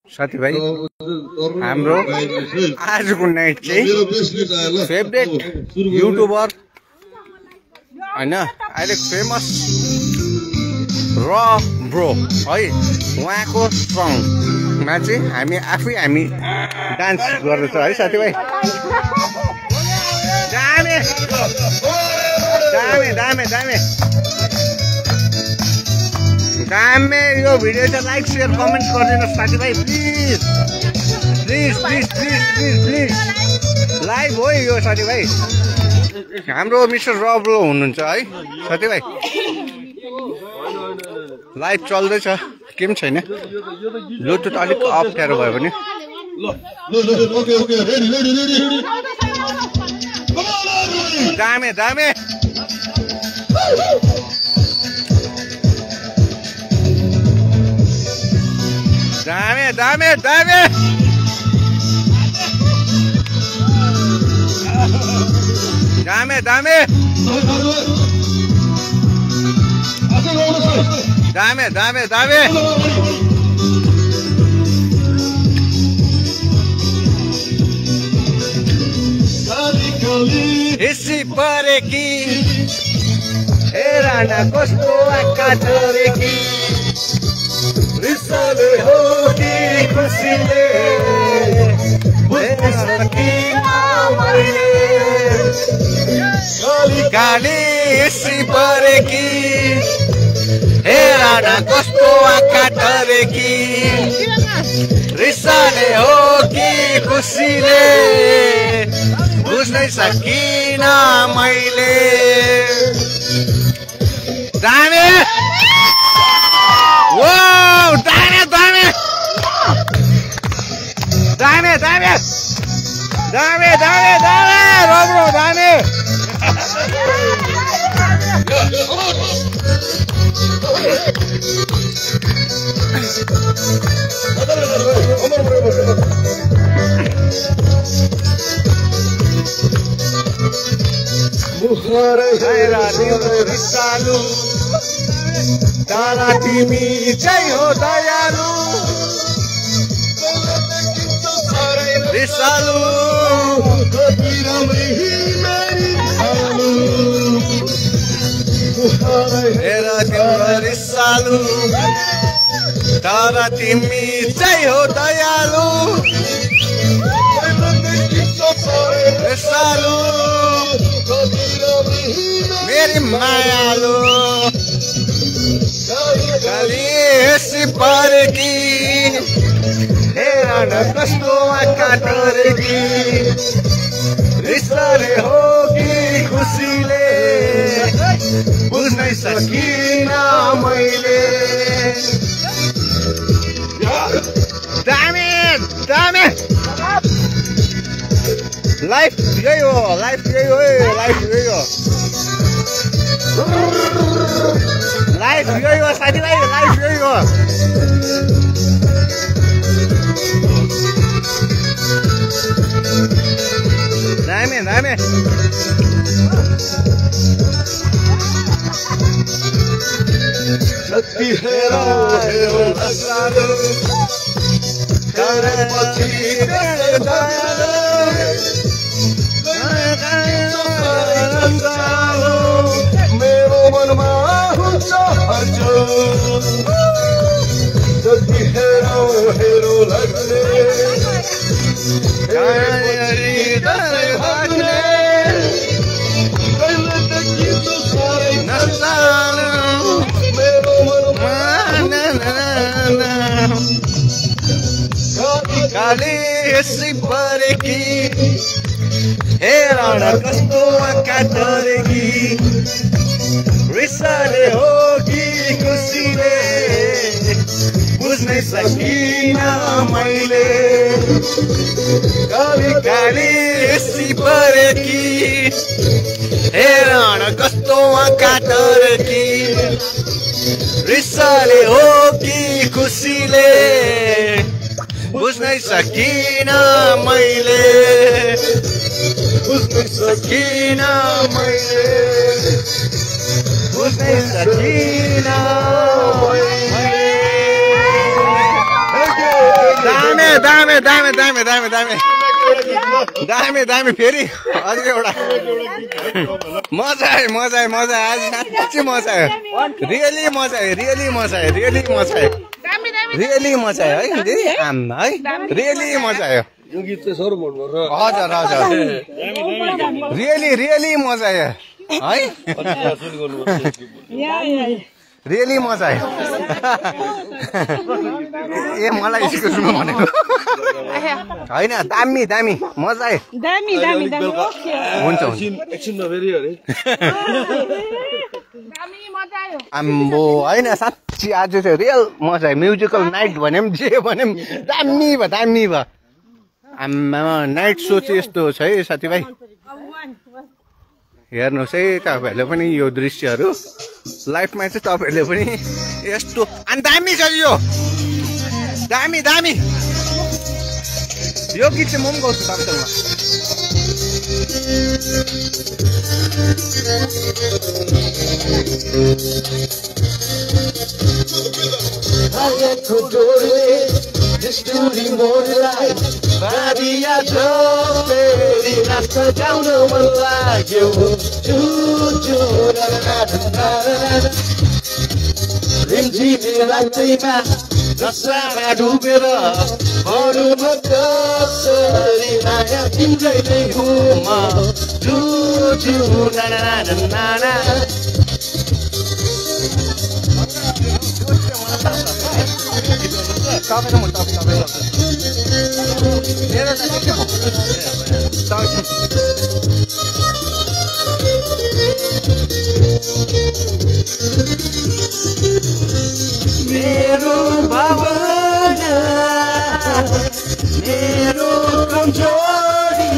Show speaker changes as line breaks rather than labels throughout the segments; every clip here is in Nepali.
साथीभाइ हाम्रो आजको नाइट चाहिँ फेभरेट युट्युबर हैन अहिले फेमस र ब्रो है उहाँको सङमा चाहिँ हामी आफै डान्स गर्दैछ है साथीभाइ। दामे दामे दामे दामे दामे यो भिडियो चाहिँ लाइक शेयर कमेन्ट गरिदिनुहोस् साथीभाइ please please please please please please. Live हो यो साथीभाइ, हाम्रो मिस्टर रब्लो हुनुहुन्छ है साथीभाइ। लाइभ चल्दैछ के पनि छैन, ब्लुटुथ अलिक अप्ठ्यारो भयो भने दामे दामे दामे दामे दामे दामे दामे दामे दामे दामे हिस्सी परेकी हेरा न कस्तो आँखा झरेकी रिसाले हो कि खुसीले बुझ्न सकिन मैले गाली हिस्सी परेकी हेरा न कस्तो आँखा झरेकी रिसाले हो कि खुसीले बुझ्नै सकिन मैले। दामे wow दामे दामे दामे दामे दामे दामे दामे रब्रो दामे मुखर हेरा रिसालु तारा तिमी चाहिँ हो दयालु रिसालु हेरा तिम्रो रिसालु तारा तिमी चाहिँ हो दयालु रिसालु मेरी मायालु गाली हिस्सी परेकी हेरा न कस्तो आँखा झरेकी रिसाले हो कि खुसीले बुझ्नै सकिन मैले। दामे दामे लाइफ यही हो, लाइफ यही हो, लाइफ यही हो, लाइफ यही हो साथीभाइ, लाइफ यही हो। दामे दामे शक्ति हेरो हेरो नसालो करे पछि दयालो मेरो मनमा हुन्छ हर्ज जति हेरो हेरो लाग्ने हृदय भाग्ने नसालो मेरो मनमा गाली हिस्सी परेकी हेरा न कस्तो आँखा झरेकी रिसाले हो कि खुसीले बुझ्नै सकिन मैले गाली गाली हिस्सी परेकी हेरा न कस्तो आँखा झरेकी रिसाले हो कि खुसीले बुझ्नै सकिन मैले बुझ्नै सकिन मैले बुझ्नै सकिन मैले। दामी दामी दामी दामी दामी दामी दामी फेरि अझ एउटा मजा आयो मजा आयो मजा आयो आज साँच्चै मजा आयो रियली मजा आयो रियली मजा आयो रियली मजा आयो रियली मजा आयो है दिदी आम्मा है रियली मजा आयो
यो गीत चाहिँ सर भन्नु
हजुर हजुर रियली रियली मजा आयो है रियली मजा आयो ए मलाई यसको सुन्नु भनेको होइन दामी दामी मजा आयो
दामी दामी दामी
हुन्छ
एकछिनमा फेरि अरे
दामी मजा आयो
आम्बो होइन साँच्ची आज चाहिँ रियल मजा आयो म्युजिकल नाइट भने पनि जे भने पनि दामी भयो दामी भयो आम्मा नाइट सो चाहिँ यस्तो छ है साथीभाइ हेर्नुहोस् है तपाईँहरूले पनि यो दृश्यहरू लाइफमा चाहिँ तपाईँहरूले पनि यस्तो अनि दामी छ यो दामी दामी यो गीत चाहिँ म पनि गाउँछु तपाईँसँग
Story more like Maria Joe Nasta down one like you Choo la la la la Rim Jimmy like Tima Nasta Dubera Boru Makasari Naya Tinjay Huma Choo la la la la la मेरो भावना मेरो कमजोरी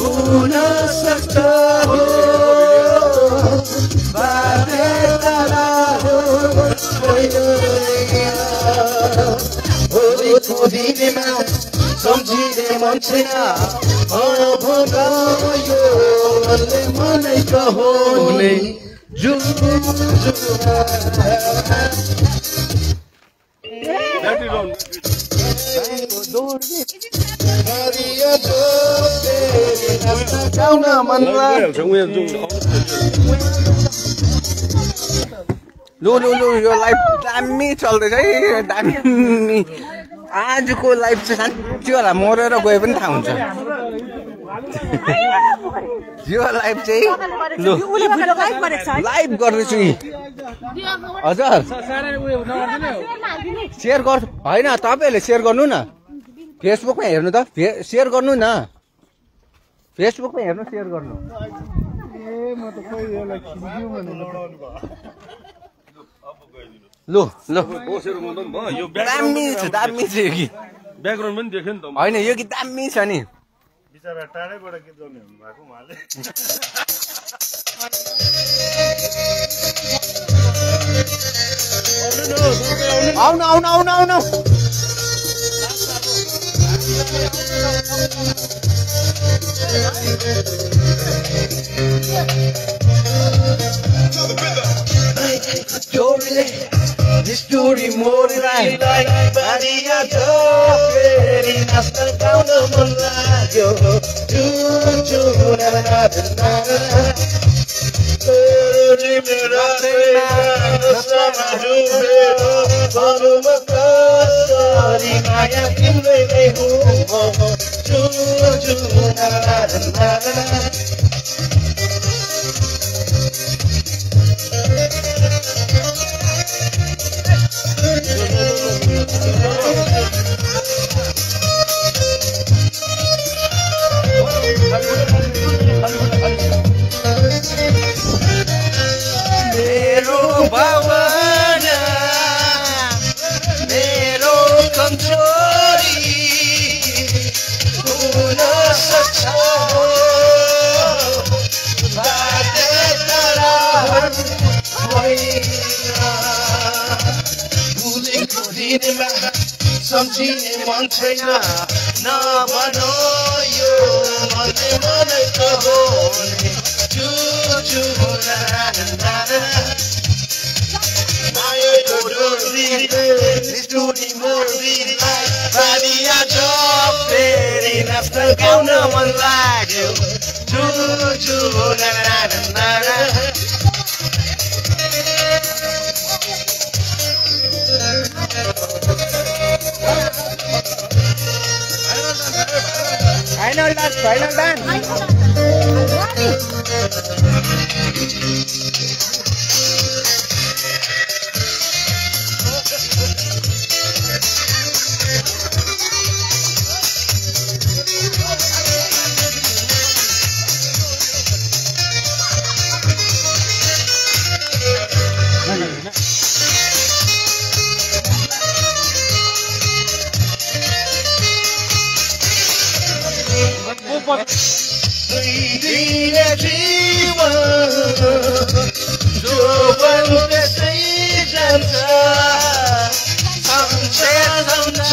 हुन सक्छ हो बारे तारा हो दिनेमा सम्झिने मन छैन भगायो मनले मनै कहोले गाउन मन
लु लु लु यो लाइफ दामी चल्दैछ है दामी आजको लाइफ चाहिँ साँच्चै होला मरेर गए पनि थाहा हुन्छ यो लाइफ चाहिँ लु लाइभ गर्दैछु नि हजुर सेयर गर्छु होइन तपाईँहरूले सेयर गर्नु न फेसबुकमा हेर्नु त सेयर गर्नु न फेसबुकमा हेर्नु सेयर गर्नु लु लु दामी छ दामी छ यो गीत
ब्याकग्राउन्ड पनि देख्यो नि त
होइन यो गीत दामी छ नि
बिचरा टाढैबाट गीत गाउने हुनुभएको उहाँले
आउनु आउनु आउनु आउनु
Story more like Maria Joe Nasta down one like you Choo la la la la Boru Makasari Naya Tinjay Huma Choo la la la la मेरो भावना मेरो कमजोरी हुन सक्छ हो बाटे तारा भुलेको दिनमा सम्झिने मन छैन नभनो यो मनले मनै कहोले चु Story more गाउन मन लाग्यो जु जु ना ना ना ना
Final dance, final dance.
दिने जीवन जोवन त्यसै जान्छ सम्झन्छ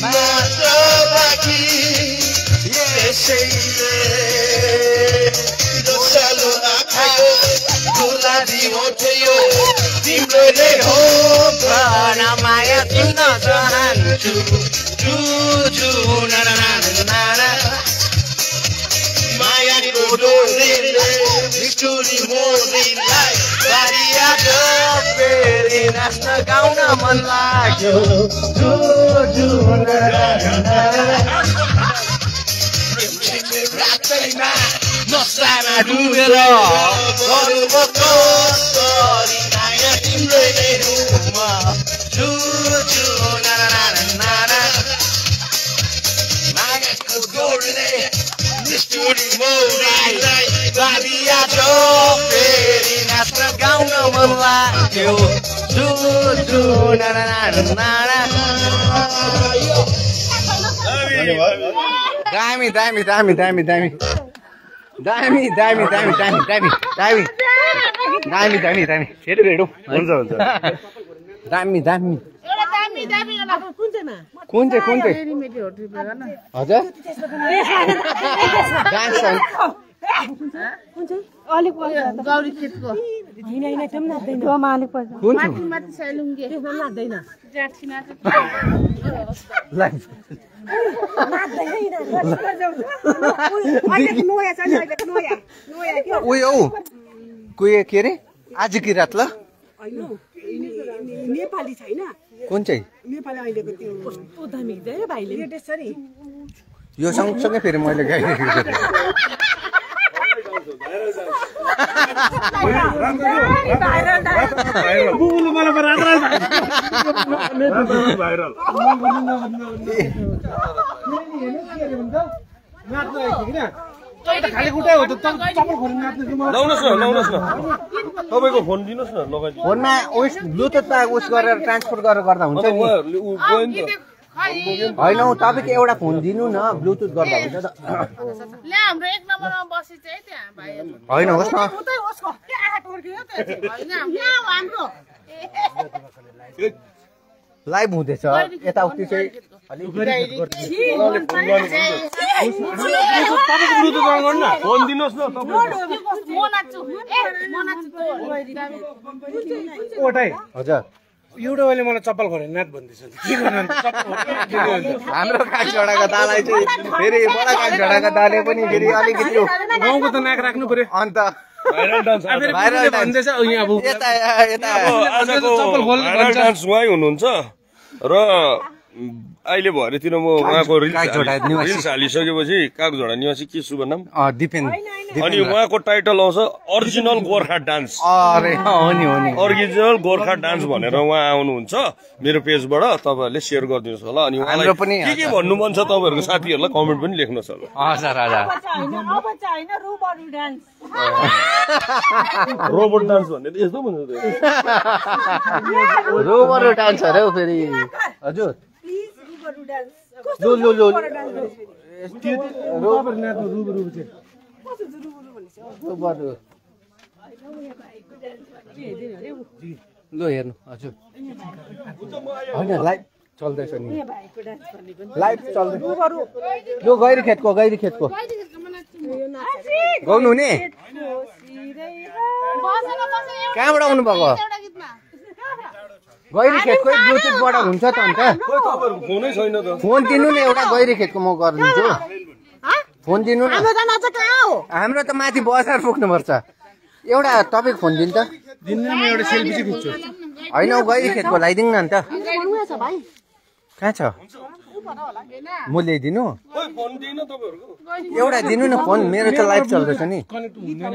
मात्र बाँकी यसैले दोस्रो आँखा गुलाबी उठ्यो तिम्रो नै हो प्राण माया चिन्न चाहन्छु जु जु ना ना ना ना मायाको डोरीले बिजुली मोरीलाई बारीबाट फेरि नाच्न गाउन मन लाग्यो जु जु ना ना ना रातैमा नसामा डुबेर अरूको कसरी माया तिम्रै नै रूपमा जु जु ना ना ना ना मायाको डोरीले बिजुली मोरीलाई बारीबाट फेरि नाच्न गाउन मन लाग्यो जु जु ना ना ना ना
दामी दामी दामी दामी दामी दामी दामी दामी दामी दामी दामी दामी दामी दामी फेरि भेटौँ हुन्छ हुन्छ दामी दामी कुन चाहिँ हजुर डान्स
गौरी खेतको
कुन
माथि सैलुङ्गे नाच्दैन
उयो के अरे आज कि रात ल
नेपाली छैन
कुन चाहिँ
नेपाली अहिलेको त्यो कस्तो दामी देख्दै भाइले लेटेस्ट नि
यो सँगसँगै फेरि मैले गाइरहेको
लाउनुहोस् न तपाईँको फोन दिनुहोस् न लगाइदिनु
फोनमा उस ब्लुटुथ उस गरेर ट्रान्सफर गरेर गर्दा हुन्छ नि होइन हौ तपाईँको एउटा फोन दिनु न ब्लुटुथ गर्दा हुन्छ त
हाम्रो एक नम्बरमा बसी चाहिँ त्यहाँ भाइहरु
होइन होस् न लाइभ हुँदैछ यताउति चाहिँ
फोन दिनुहोस् न
हजुर
युट्युबले मलाई चप्पल खोले नाथ भन्दैछ के गर्नु
हाम्रो कागझोडाको दालाई चाहिँ फेरि बडा कागझोडाको दाले पनि फेरि अलिकति
गाउँको त नाक राख्नु पर्यो
अन्त
भाइरल डान्स
भन्दैछ यहाँ अब
यता यता
चप्पल खोल्नु
भाइरल डान्स उहाँ हुनुहुन्छ र अहिले भरेतिर म उहाँको रिल्स हालिसकेपछि कागझोडा निवासी के शुभ नाम
दिपेन
अनि उहाँको टाइटल आउँछ ओरिजिनल गोर्खा डान्स
अरे हो नि
ओरिजिनल गोर्खा डान्स भनेर उहाँ आउनुहुन्छ मेरो पेजबाट तपाईँहरूले सेयर गरिदिनुहोस् होला अनि उहाँलाई के भन्नु मन छ तपाईँहरूको साथीहरूलाई कमेन्ट पनि लेख्नुहोस् होला
हजुर हजुर
रोबोट डान्स भन्ने यस्तो भन्छ
रोबोट डान्स अरे फेरि हजुर ल हेर्नु हजुर होइन लाइभ चल्दैछ नि लाइभ चल्दैछ यो गैरी खेतको गाउनु हुने कहाँबाट आउनु भएको गैरी खेतको ब्लुटुथबाट हुन्छ त अन्त
खोइ तपाईँहरूको फोनै छैन त
फोन दिनु न एउटा गैरी खेतको म गरिदिन्छु फोन दिनु न हाम्रो त माथि बजार पुग्नुपर्छ एउटा तपाईँको फोन दिनु त
दिनमा म एउटा सेल्फी चाहिँ खिच्छु
होइन गैरी खेतको लगाइदिनु न अन्त कहाँ छ म ल्याइदिनु
खोइ फोन दिइन तपाईँहरूको
एउटा दिनु न फोन मेरो त लाइभ चल्दैछ नि
कनेक्ट हुँदैन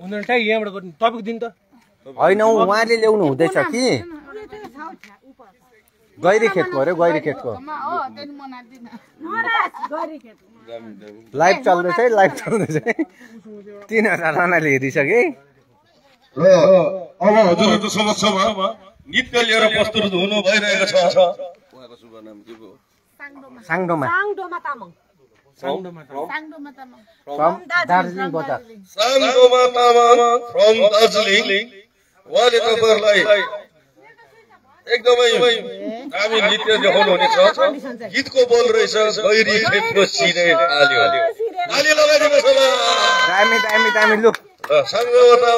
हुँदैन ट्याग यहाँबाट गर्नु तपाईँको दिन त
होइन उहाँले ल्याउनु हुँदैछ कि गैरी खेतको अरे गैरी खेतको लाइभ चल्दैछ है लाइभ चल्दैछ 3000 जनाले हेरिसके
र अब हजुरहरूको समक्षमा नृत्य लिएर प्रस्तुत हुनु भइरहेको छ उहाँको शुभ नाम के हो
साङडोमा फ्रम दार्जिलिङ बजार
साङडोमा तामाङ फ्रम दार्जिलिङ उहाँले तपाईँहरूलाई एकदमै दामी नृत्य देखाउनु हुनेछ गीतको बोल रहेछ गैरी खेतको सिरे आल्यो ताली लगाइदिनुहोस् होला
दामी दामी दामी लु
साङडोमा